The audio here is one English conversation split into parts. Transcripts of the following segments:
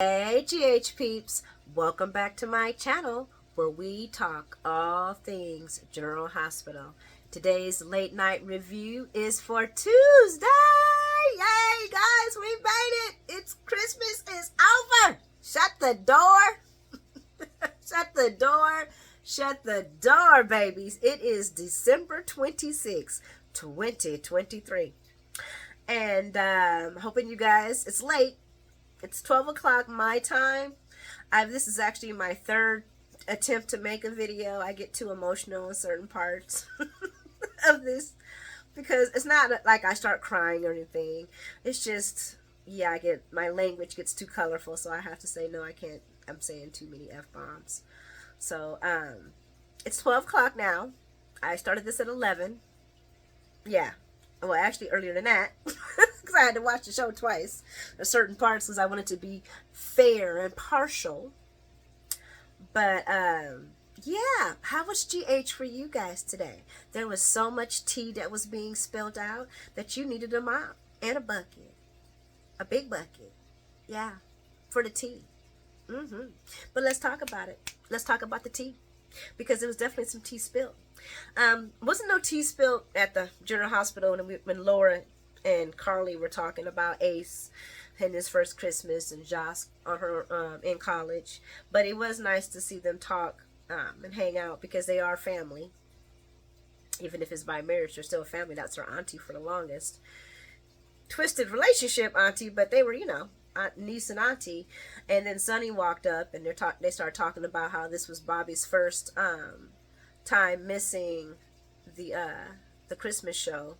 Hey GH peeps, welcome back to my channel where we talk all things General Hospital. Today's late night review is for Tuesday. Yay guys, we made it. It's Christmas is over. Shut the door. Shut the door. Shut the door, babies. It is December 26, 2023. And hoping you guys, it's late. It's 12 o'clock my time. This is actually my third attempt to make a video. I get too emotional in certain parts of this because it's not like I start crying or anything. It's just, yeah, my language gets too colorful, so I have to say, no, I can't. I'm saying too many F-bombs. So, it's 12 o'clock now. I started this at 11. Yeah. Well, actually earlier than that. Because I had to watch the show twice. There's certain parts because I wanted to be fair and partial. But, yeah. How was GH for you guys today? There was so much tea that was being spilled out that you needed a mop and a bucket. A big bucket. Yeah. For the tea. But let's talk about it. Let's talk about the tea. Because there was definitely some tea spilled. Wasn't no tea spilled at the General Hospital when Laura and Carly were talking about Ace and his first Christmas and Josh on her in college. But it was nice to see them talk and hang out because they are family. Even if it's by marriage, they're still family. That's her auntie for the longest. Twisted relationship auntie, but they were, niece and auntie. And then Sonny walked up and they started talking about how this was Bobby's first time missing the Christmas show,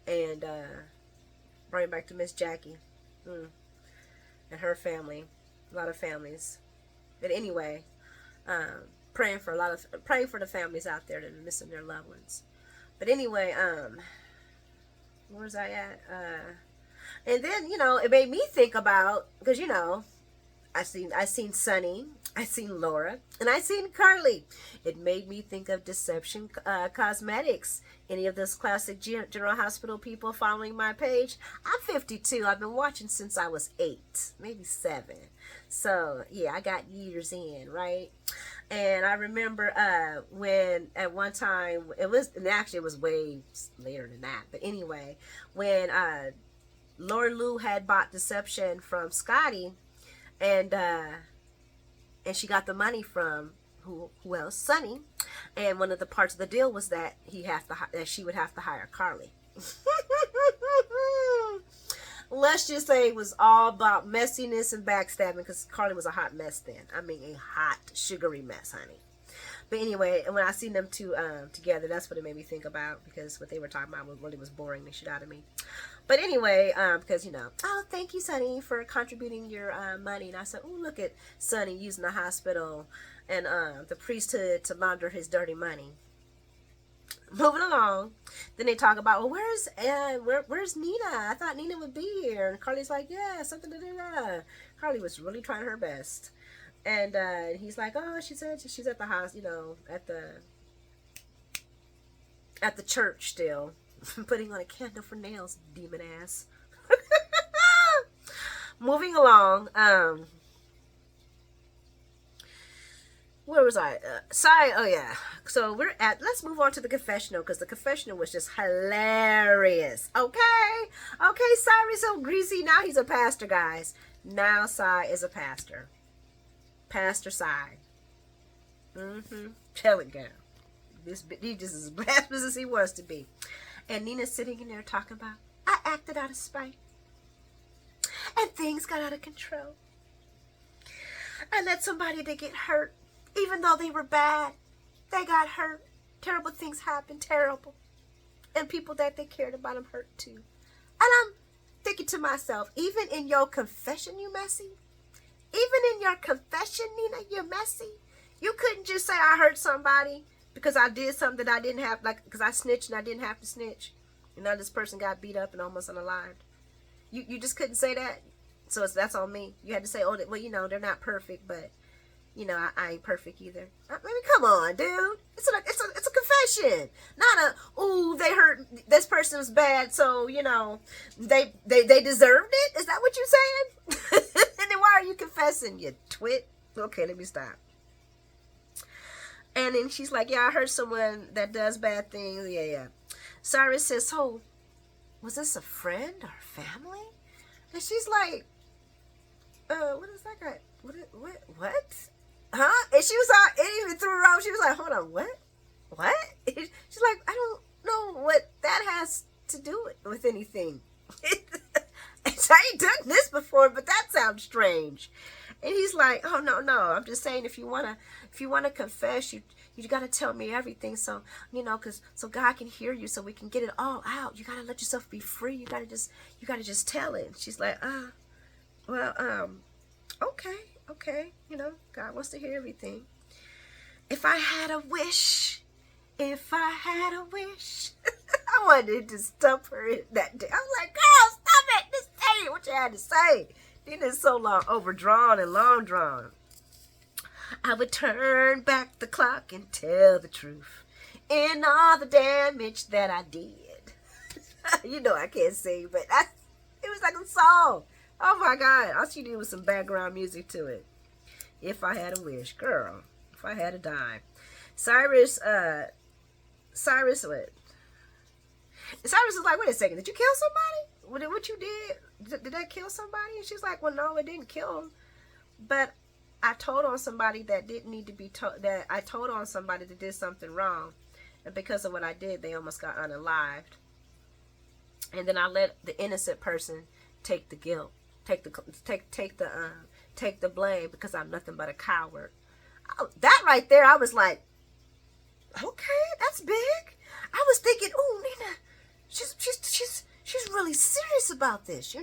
and bring back to Miss Jackie and her family, a lot of families. But anyway, praying for the families out there that are missing their loved ones. But anyway, where was I at? And then it made me think about, because I seen Sonny, I seen Laura, and I seen Carly. It made me think of Deception Cosmetics. Any of those classic General Hospital people following my page? I'm 52. I've been watching since I was 8, maybe 7. So yeah, I got years in, right? And I remember when at one time it was way later than that. But anyway, when Laura Lou had bought Deception from Scotty. And she got the money from who else? Sonny. And one of the parts of the deal was that that she would have to hire Carly. Let's just say it was all about messiness and backstabbing, because Carly was a hot mess then. I mean, a hot, sugary mess, honey. But anyway, when I seen them two together, that's what it made me think about, because what they were talking about really was boring the shit out of me. But anyway, because, oh, thank you, Sonny, for contributing your money. And I said, oh, look at Sonny using the hospital and the priesthood to launder his dirty money. Moving along, then they talk about, well, where's Nina? I thought Nina would be here. And Carly's like, yeah, something to do. Carly was really trying her best. And he's like, oh, she said she's at the house, at the church still, putting on a candle for nails, demon ass. Moving along, where was I? Oh yeah. So let's move on to the confessional, because the confessional was just hilarious. Okay, Cy's so greasy. Now he's a pastor, guys. Now Cy is a pastor. Pastor Cy. Tell it, girl. He just as blasphemous as he wants to be. And Nina's sitting in there talking about, I acted out of spite. And things got out of control. I let somebody to get hurt. Even though they were bad, they got hurt. Terrible things happened. Terrible. And people that they cared about them hurt too. And I'm thinking to myself, even in your confession, you messy? Even in your confession, Nina, you're messy? You couldn't just say I hurt somebody because I did something that I didn't have, because I snitched and I didn't have to snitch. And now this person got beat up and almost unalived. You just couldn't say that? So that's on me. You had to say, oh, well, they're not perfect, but, I ain't perfect either. I mean, come on, dude. It's a confession. Not ooh, they hurt, this person was bad, so, they deserved it? Is that what you're saying? And then why why are you confessing, you twit? Okay, let me stop. And then she's like, yeah, I heard someone that does bad things. Yeah. Cyrus says, so was this a friend or family? And she's like, what is that guy? What? Huh? And she was all, it even threw her off. She was like, hold on, what? She's like, I don't know what that has to do with anything. I ain't done this before, but that sounds strange. And he's like, oh, no, I'm just saying, if you wanna confess, you gotta tell me everything, so so God can hear you, so we can get it all out. You gotta let yourself be free. You gotta just tell it. And she's like, well, okay, God wants to hear everything. If I had a wish, I wanted to stump her that day. I was like, girl, stop it. Just say what you had to say. Then it's so long, overdrawn and long drawn. I would turn back the clock and tell the truth in all the damage that I did. I can't sing, but it was like a song. Oh my God. All she did was some background music to it. If I had a wish, girl. If I had a dime. Cyrus what? Cyrus was like, wait a second, did you kill somebody? What you did that kill somebody? And she's like, well, no, it didn't kill him. But I told on somebody that didn't need to be told, that I told on somebody that did something wrong. And because of what I did, they almost got unalived. And then I let the innocent person take the guilt, take the blame, because I'm nothing but a coward. That right there, I was like, okay, that's big. I was thinking, oh, Nina, she's really serious about this,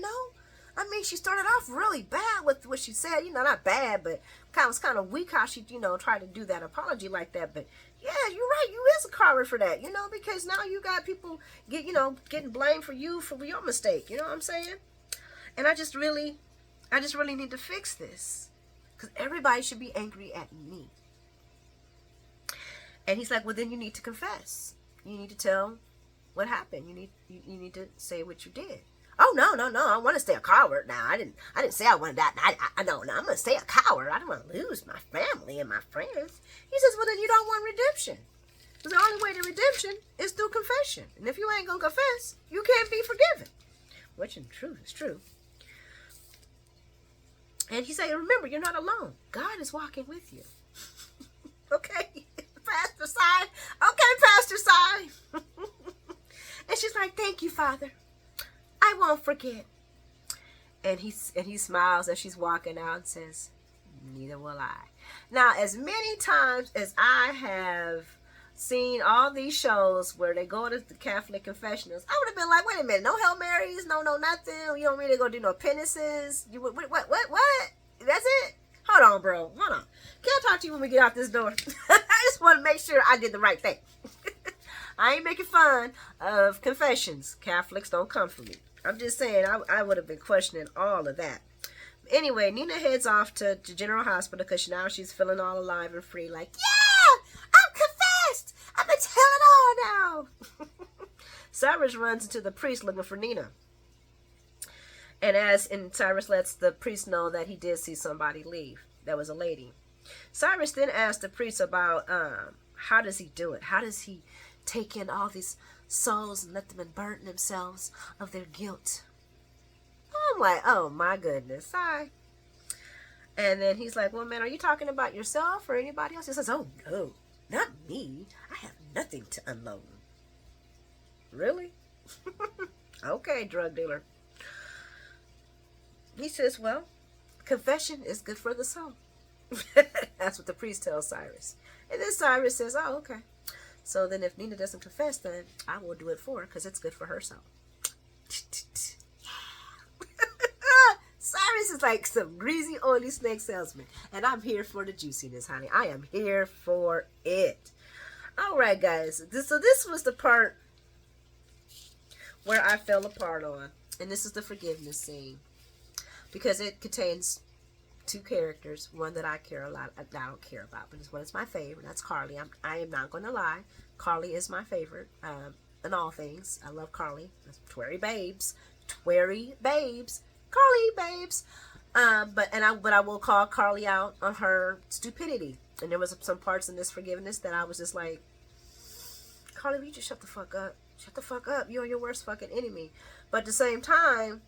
I mean, she started off really bad with what she said, not bad, but was kind of weak how she, tried to do that apology like that. But yeah, you're right, you is a coward for that, because now you got people getting blamed for your mistake, you know what I'm saying? And I just really need to fix this, because everybody should be angry at me. And he's like, well, then you need to confess. You need to tell what happened. You need to say what you did. Oh, no. I want to stay a coward now. I didn't say I wanted that. No, I'm going to stay a coward. I don't want to lose my family and my friends. He says, well, then you don't want redemption. Because the only way to redemption is through confession. And if you ain't going to confess, you can't be forgiven. Which in truth is true. And he said, remember, you're not alone. God is walking with you. Okay, Pastor Si. Okay, Pastor Si. And she's like, thank you, Father. I won't forget. And he smiles as she's walking out and says, neither will I. Now, as many times as I have seen all these shows where they go to the Catholic confessionals, I would have been like, wait a minute, no Hail Marys, no nothing. You don't really go do no penances. What? That's it? Hold on, bro. Hold on. Can I talk to you when we get out this door? I just want to make sure I did the right thing. I ain't making fun of confessions. Catholics, don't come for me. I'm just saying, I would have been questioning all of that. Anyway, Nina heads off to General Hospital because now she's feeling all alive and free. Like, yeah, I'm confessed. I'm going to tell it all now. Cyrus runs into the priest looking for Nina. And Cyrus lets the priest know that he did see somebody leave. That was a lady. Cyrus then asks the priest about how does he do it? How does he take in all these souls and let them unburden themselves of their guilt? I'm like, oh my goodness. Hi. And then he's like, well, man, are you talking about yourself or anybody else? He says, oh no, not me. I have nothing to unload. Really? Okay, drug dealer. He says, well, confession is good for the soul. That's what the priest tells Cyrus. And then Cyrus says, oh, okay. So then if Nina doesn't confess, then I will do it for her because it's good for her soul. Cyrus is like some greasy, oily snake salesman. And I'm here for the juiciness, honey. I am here for it. All right, guys. So this was the part where I fell apart on. And this is the forgiveness scene. Because it contains two characters. One that I care a lot. I don't care about. But this one is my favorite. That's Carly. I am not going to lie. Carly is my favorite. In all things. I love Carly. Twerry babes. Twerry babes. Carly babes. But I will call Carly out on her stupidity. And there was some parts in this forgiveness that I was just like, Carly, you just shut the fuck up. Shut the fuck up. You're your worst fucking enemy. But at the same time,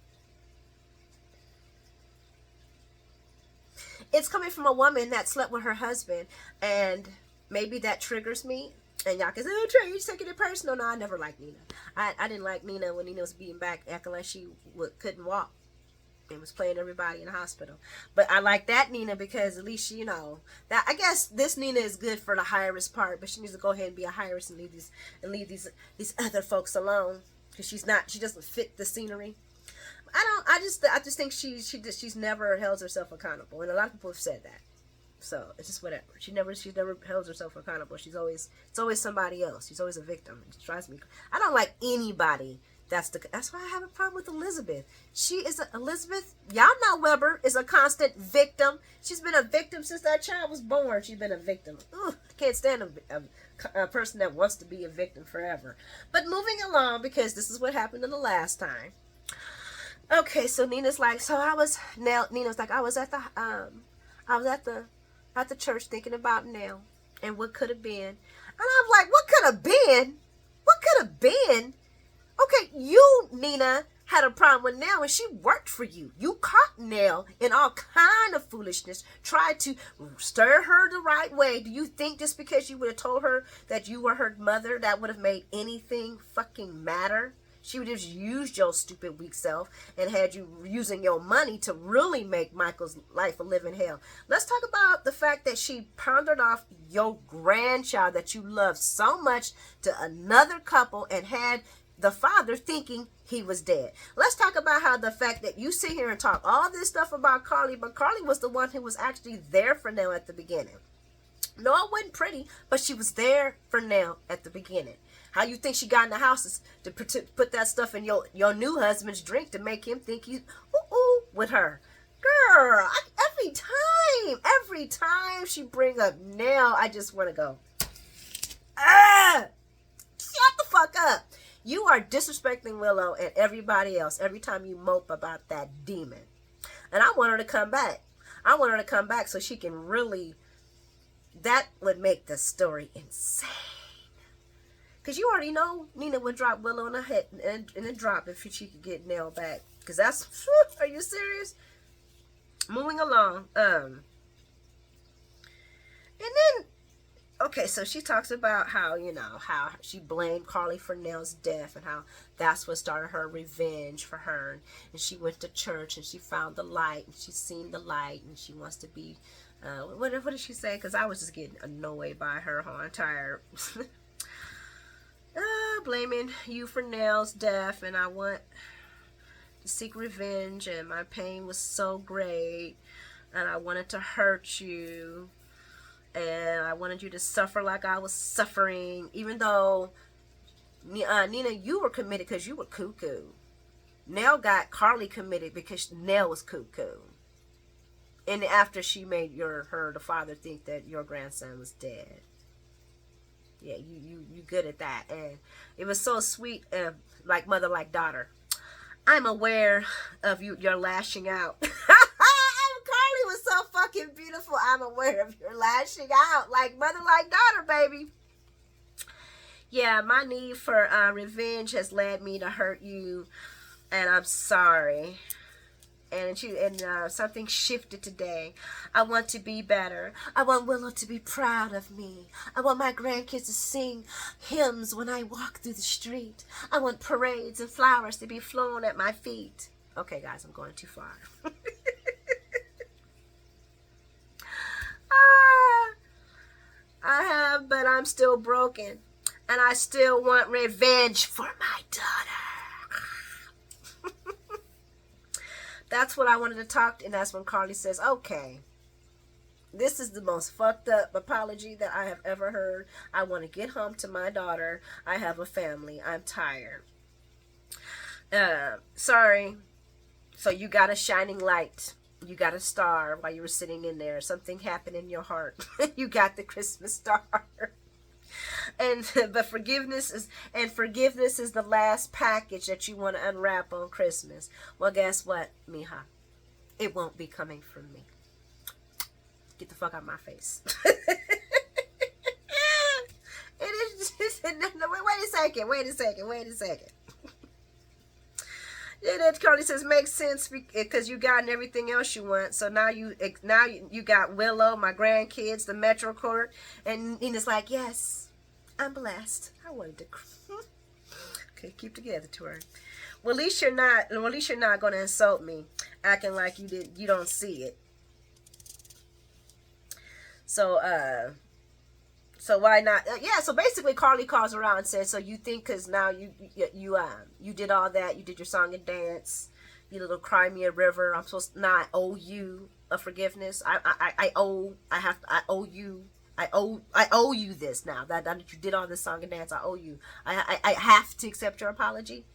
it's coming from a woman that slept with her husband, and maybe that triggers me. And y'all can say, oh, Trey, you're taking it personal. No, I never liked Nina. I didn't like Nina when Nina was beaten back, acting like she couldn't walk and was playing everybody in the hospital. But I like that Nina because at least you know that. I guess this Nina is good for the high risk part, but she needs to go ahead and be a high risk and leave these other folks alone because she doesn't fit the scenery. I just think she's never held herself accountable, and a lot of people have said that. So it's just whatever. She never held herself accountable. It's always somebody else. She's always a victim. It drives me. I don't like anybody. That's why I have a problem with Elizabeth. Elizabeth. Y'all know Weber is a constant victim. She's been a victim since that child was born. She's been a victim. Ugh, I can't stand a person that wants to be a victim forever. But moving along, because this is what happened in the last time. Okay, so Nina's like, Nina's like, I was at the church thinking about Nell and what could have been. And I'm like, what could have been? What could have been? Okay, you, Nina, had a problem with Nell and she worked for you. You caught Nell in all kind of foolishness, tried to stir her the right way. Do you think just because you would have told her that you were her mother, that would have made anything fucking matter? She would have just used your stupid weak self and had you using your money to really make Michael's life a living hell. Let's talk about the fact that she pondered off your grandchild that you loved so much to another couple and had the father thinking he was dead. Let's talk about how the fact that you sit here and talk all this stuff about Carly, but Carly was the one who was actually there for Nell at the beginning. No, it wasn't pretty, but she was there for Nell at the beginning. How you think she got in the house is to put that stuff in your new husband's drink to make him think he's with her. Girl, every time she bring up Nell, I just want to go, shut the fuck up. You are disrespecting Willow and everybody else every time you mope about that demon. And I want her to come back. I want her to come back so she can really, that would make the story insane. Because you already know Nina would drop Willow in the head and then drop if she could get Nell back. Because that's, are you serious? Moving along. And then, okay, so she talks about how, how she blamed Carly for Nell's death and how that's what started her revenge for her. And she went to church and she found the light and she's seen the light and she wants to be, what did she say? Because I was just getting annoyed by her whole entire... blaming you for Nell's death, and I want to seek revenge, and my pain was so great, and I wanted to hurt you, and I wanted you to suffer like I was suffering, even though Nina, you were committed because you were cuckoo. Nell got Carly committed because Nell was cuckoo, and after she made her the father think that your grandson was dead. Yeah, you good at that. And it was so sweet, like mother, like daughter. I'm aware of your lashing out. Carly was so fucking beautiful. I'm aware of your lashing out. Like mother, like daughter, baby. Yeah, my need for revenge has led me to hurt you. And I'm sorry. And something shifted today. I want to be better. I want Willow to be proud of me. I want my grandkids to sing hymns when I walk through the street. I want parades and flowers to be flown at my feet. Okay, guys, I'm going too far. I have, but I'm still broken. And I still want revenge for my daughter. That's what I wanted to talk, and that's when Carly says, okay, this is the most fucked up apology that I have ever heard. I want to get home to my daughter. I have a family. I'm tired. Sorry. So you got a shining light. You got a star while you were sitting in there. Something happened in your heart. You got the Christmas star. But forgiveness is the last package that you want to unwrap on Christmas. Well, guess what, mija? It won't be coming from me. Get the fuck out of my face. It is just, wait a second. Yeah, that Carly says makes sense because you gotten everything else you want. So now you got Willow, my grandkids, the Metro Court, and it's like, yes, I'm blessed. I wanted to. Okay, keep together, Tori. Well, at least you're not going to insult me, acting like you don't see it. So why not? Yeah. So basically, Carly calls around and says, "So you think because now you did all that, you did your song and dance, you little cry me a river. I'm supposed to not owe you a forgiveness. I owe you this now. That you did all this song and dance, I owe you. I have to accept your apology.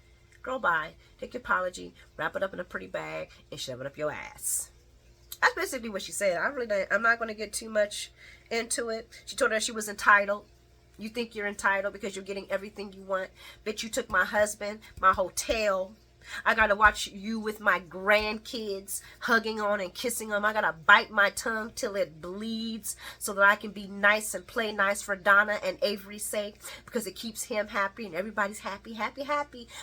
Girl, bye. Take your apology, wrap it up in a pretty bag, and shove it up your ass." That's basically what she said. I'm not going to get too much into it. She told her she was entitled. You think you're entitled because you're getting everything you want. Bitch, you took my husband, my hotel. I got to watch you with my grandkids, hugging on and kissing them. I got to bite my tongue till it bleeds so that I can be nice and play nice for Donna and Avery's sake because it keeps him happy and everybody's happy.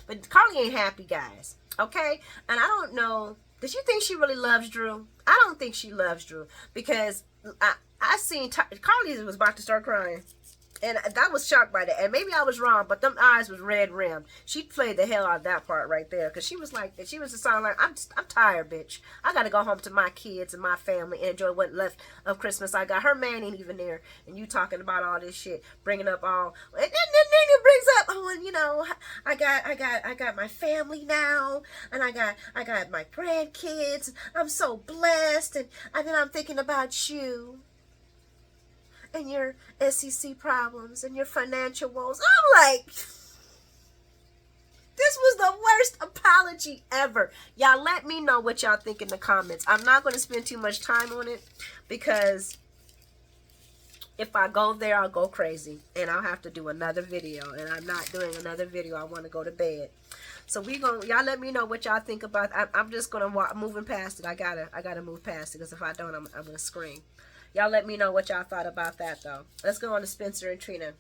But Carly ain't happy, guys. Okay? And I don't know. Does she think she really loves Drew? I don't think she loves Drew because I seen Carly was about to start crying. And I was shocked by that. And maybe I was wrong, but them eyes was red rimmed. She played the hell out of that part right there. Because she was just sounding like, I'm tired, bitch. I got to go home to my kids and my family and enjoy what left of Christmas I got. Her man ain't even there. And you talking about all this shit, bringing up all. And then it brings up, oh, and you know, I got my family now. And I got my grandkids. I'm so blessed. And then I'm thinking about you. And your SEC problems and your financial woes. I'm like, this was the worst apology ever. Y'all let me know what y'all think in the comments. I'm not going to spend too much time on it because if I go there, I'll go crazy. And I'll have to do another video. And I'm not doing another video. I want to go to bed. So y'all let me know what y'all think about. I'm just going to moving past it. I gotta move past it because if I don't, I'm going to scream. Y'all let me know what y'all thought about that, though. Let's go on to Spencer and Trina.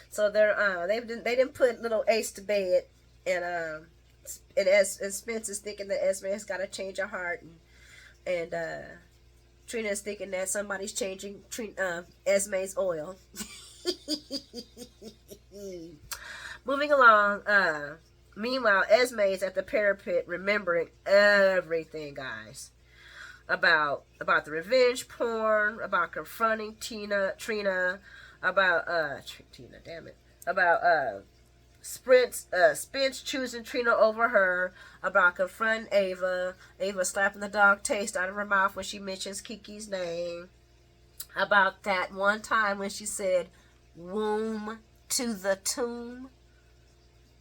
So they didn't put little Ace to bed, and Spencer's thinking that Esme has got to change her heart, and Trina is thinking that somebody's changing Esme's oil. Moving along. Meanwhile, Esme is at the parapet remembering everything, guys. About the revenge porn, about confronting Trina, about Trina, damn it, about Spence choosing Trina over her, about confronting Ava slapping the dog taste out of her mouth when she mentions Kiki's name, about that one time when she said womb to the tomb.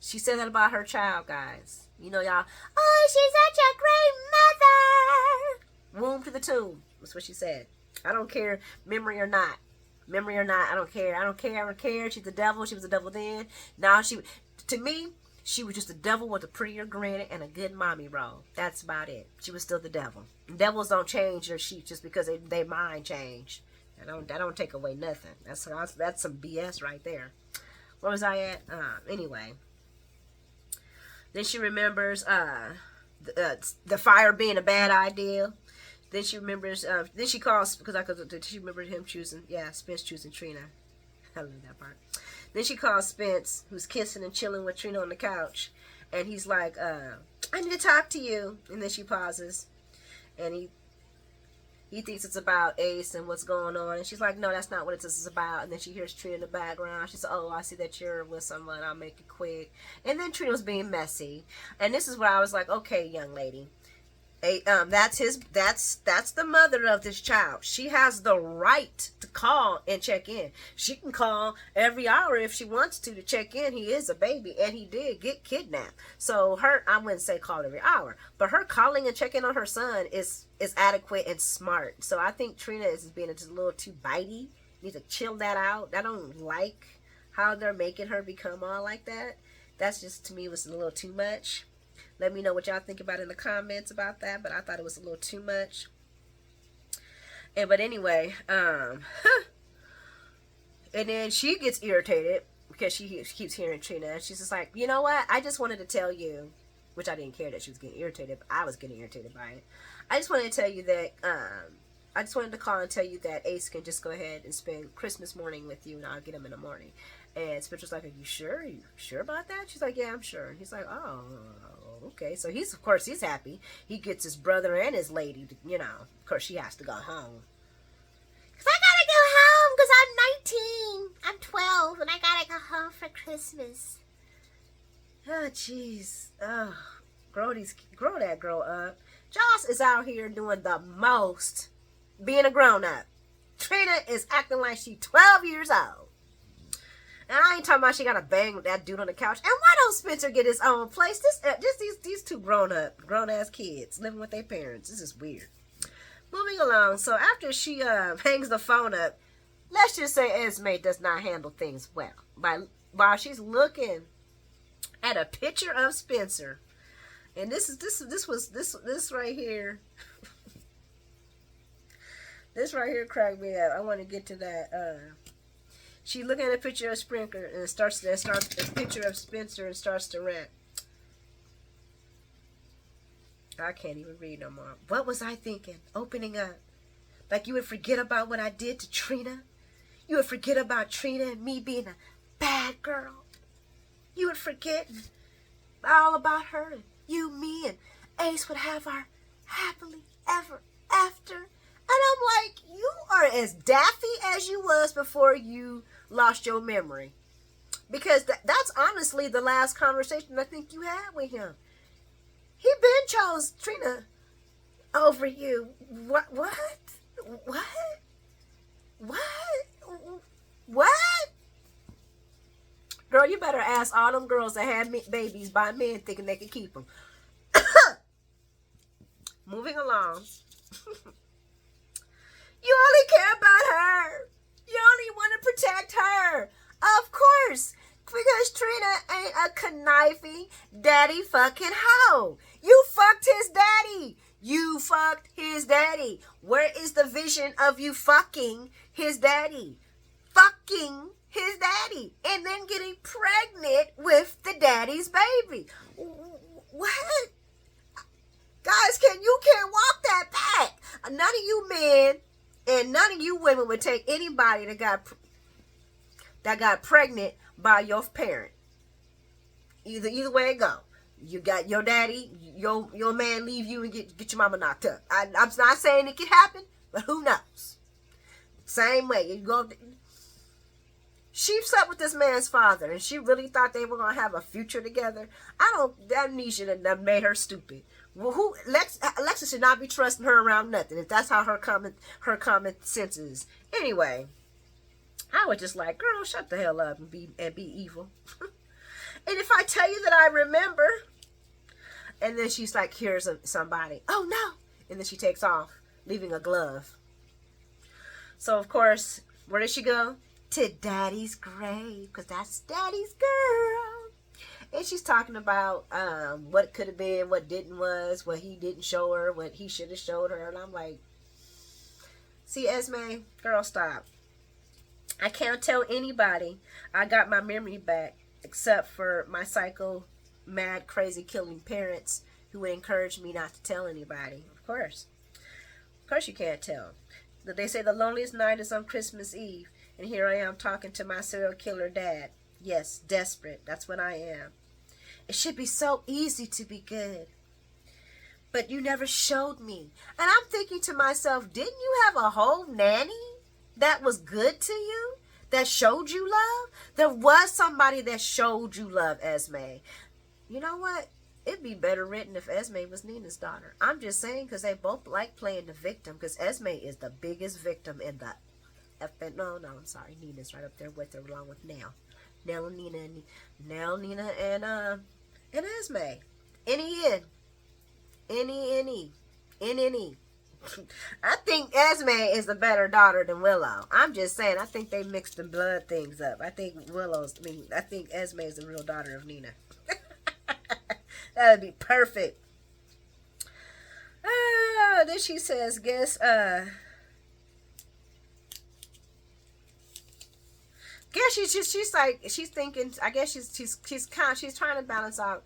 She said that about her child, guys. You know, y'all, oh, she's such a great mother. Womb to the tomb. That's what she said. I don't care, memory or not. I don't care. She's the devil. She was the devil then. Now to me, she was just the devil with a prettier grin and a good mommy role. That's about it. She was still the devil. Devils don't change their sheep just because they mind change. That don't take away nothing. That's some BS right there. Where was I at? Anyway. Then she remembers the fire being a bad idea. Then she remembers, then she calls, she remembered him choosing, Spence choosing Trina. I love that part. Then she calls Spence, who's kissing and chilling with Trina on the couch. And he's like, I need to talk to you. And then she pauses. And he thinks it's about Ace and what's going on. And she's like, no, that's not what this is about. And then she hears Trina in the background. She says, oh, I see that you're with someone. I'll make it quick. And then Trina was being messy. And this is where I was like, okay, young lady. That's the mother of this child. She has the right to call and check in. She can call every hour if she wants to check in. He is a baby and he did get kidnapped. So I wouldn't say call every hour, but her calling and checking on her son is adequate and smart. So I think Trina is being just a little too bitey. Need to chill that out. I don't like how they're making her become all like that. That's just, to me, was a little too much. Let me know what y'all think about in the comments about that. But I thought it was a little too much. But anyway, and then she gets irritated because she keeps hearing Trina. And she's just like, you know what? I just wanted to tell you, which I didn't care that she was getting irritated, but I was getting irritated by it. I just wanted to tell you that, I just wanted to call and tell you that Ace can just go ahead and spend Christmas morning with you, and I'll get him in the morning. And Spencer's like, are you sure? Are you sure about that? She's like, yeah, I'm sure. And he's like, oh, okay. So he's, of course, he's happy. He gets his brother and his lady, to, you know, of course she has to go home. Because I gotta go home because I'm 19. I'm 12 and I gotta go home for Christmas. Oh, jeez. Oh, grow that girl up. Joss is out here doing the most, being a grown-up. Trina is acting like she's 12 years old. And I ain't talking about she got to bang with that dude on the couch. And why don't Spencer get his own place? These two grown-ass kids living with their parents. This is weird. Moving along. So after she hangs the phone up, let's just say Esme does not handle things well. While she's looking at a picture of Spencer. And this right here. This right here cracked me up. I want to get to that. She looking at a picture of Sprinkler and starts a picture of Spencer and starts to rant. I can't even read no more. What was I thinking? Opening up. Like you would forget about what I did to Trina? You would forget about Trina and me being a bad girl? You would forget all about her and you, me, and Ace would have our happily ever after? And I'm like, you are as daffy as you was before you lost your memory. Because that's honestly the last conversation I think you had with him. He been chose Trina over you. What? Girl, you better ask all them girls that had babies by men thinking they could keep them. Moving along. You only care about her. You only want to protect her. Of course. Because Trina ain't a conniving daddy fucking hoe. You fucked his daddy. You fucked his daddy. Where is the vision of you fucking his daddy? Fucking his daddy. And then getting pregnant with the daddy's baby. What? Guys, you can't walk that back. None of you men and none of you women would take anybody that got pregnant by your parent. Either way it go. You got your daddy, your man leave you and get your mama knocked up. I'm not saying it could happen, but who knows? Same way. You go. She slept with this man's father, and she really thought they were gonna have a future together. That amnesia that made her stupid. Well, Alexa should not be trusting her around nothing if that's how her common sense is. Anyway, I was just like, girl, shut the hell up and be evil. And if I tell you that I remember, and then she's like, here's somebody. Oh no! And then she takes off, leaving a glove. So of course, where did she go? To Daddy's grave, because that's Daddy's girl. And she's talking about what could have been, what didn't was, what he didn't show her, what he should have showed her. And I'm like, see, Esme, girl, stop. I can't tell anybody I got my memory back except for my psycho, mad, crazy, killing parents who would encourage me not to tell anybody. Of course you can't tell. They say the loneliest night is on Christmas Eve. And here I am talking to my serial killer dad. Yes, desperate. That's what I am. It should be so easy to be good. But you never showed me. And I'm thinking to myself, didn't you have a whole nanny that was good to you? That showed you love? There was somebody that showed you love, Esme. You know what? It'd be better written if Esme was Nina's daughter. I'm just saying because they both like playing the victim. Because Esme is the biggest victim in the... No, I'm sorry. Nina's right up there with her along with Nell. Nell, Nina, and Esme. Any. I think Esme is the better daughter than Willow. I'm just saying. I think they mixed the blood things up. I think Esme is the real daughter of Nina. That'd be perfect. Then she says, guess she's thinking. I guess she's trying to balance out.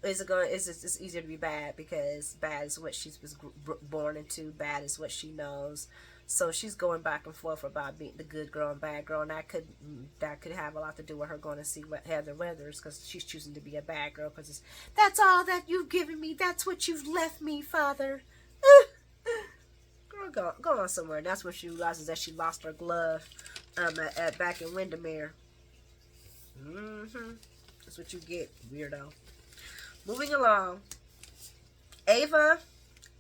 It's easier to be bad because bad is what she was born into. Bad is what she knows. So she's going back and forth about being the good girl and bad girl, and that could have a lot to do with her going to see Heather Weathers because she's choosing to be a bad girl because that's all that you've given me. That's what you've left me, Father. Girl, go on somewhere. And that's when she realizes that she lost her glove back in Windermere. That's what you get, weirdo. Moving along, Ava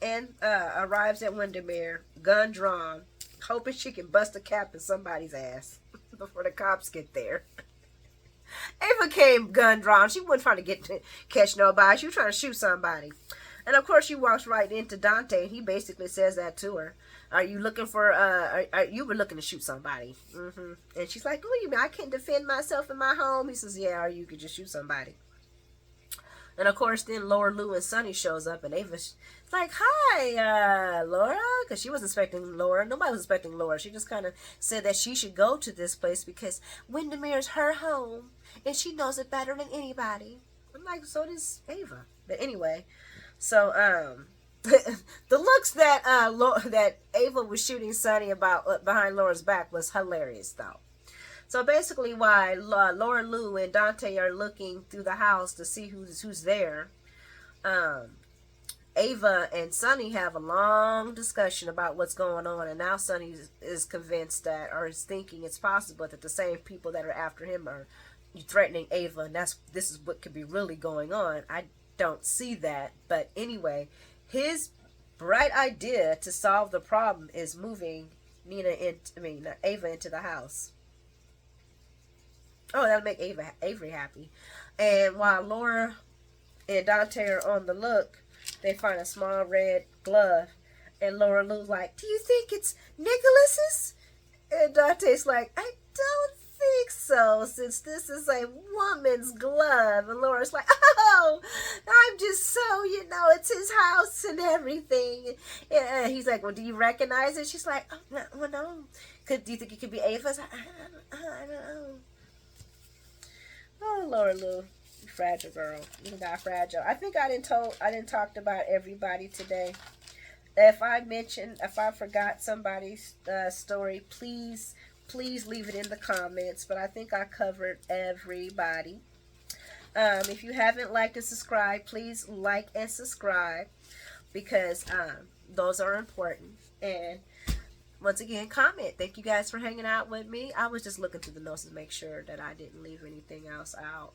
arrives at Windermere, gun drawn, hoping she can bust a cap in somebody's ass before the cops get there. Ava came gun drawn. She wasn't trying to catch nobody. She was trying to shoot somebody. And of course, she walks right into Dante, and he basically says that to her. Are you looking for, you were looking to shoot somebody? And she's like, what do you mean? I can't defend myself in my home. He says, yeah, or you could just shoot somebody. And of course, then Laura Lou and Sonny shows up, and Ava's like, hi, Laura, because she wasn't expecting Laura. Nobody was expecting Laura. She just kind of said that she should go to this place because Windermere's her home, and she knows it better than anybody. I'm like, so does Ava. But anyway, so the looks that that Ava was shooting Sonny about behind Laura's back was hilarious, though. So basically, why Laura Lou and Dante are looking through the house to see who's there, Ava and Sonny have a long discussion about what's going on, and now Sonny is convinced that, or is thinking it's possible that the same people that are after him are threatening Ava, and this is what could be really going on. I don't see that, but anyway, his bright idea to solve the problem is moving Ava into the house. Oh, that'll make Avery happy. And while Laura and Dante are on the look, they find a small red glove. And Laura Lou's like, do you think it's Nicholas's? And Dante's like, I don't think so, since this is a woman's glove. And Laura's like, oh, I'm just so, it's his house and everything. And he's like, well, do you recognize it? She's like, oh, no. Do you think it could be Ava's? I don't know. Oh, Laura Lou, fragile girl. You got fragile. I think I didn't talk about everybody today. If I forgot somebody's story, please leave it in the comments. But I think I covered everybody. If you haven't liked and subscribed, please like and subscribe because those are important. And once again, comment. Thank you guys for hanging out with me. I was just looking through the notes to make sure that I didn't leave anything else out.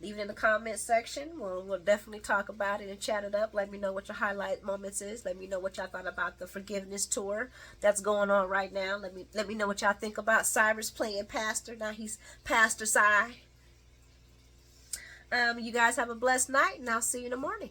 Leave it in the comment section. We'll definitely talk about it and chat it up. Let me know what your highlight moments is. Let me know what y'all thought about the forgiveness tour that's going on right now. Let me know what y'all think about Cyrus playing pastor. Now he's Pastor Cy. You guys have a blessed night, and I'll see you in the morning.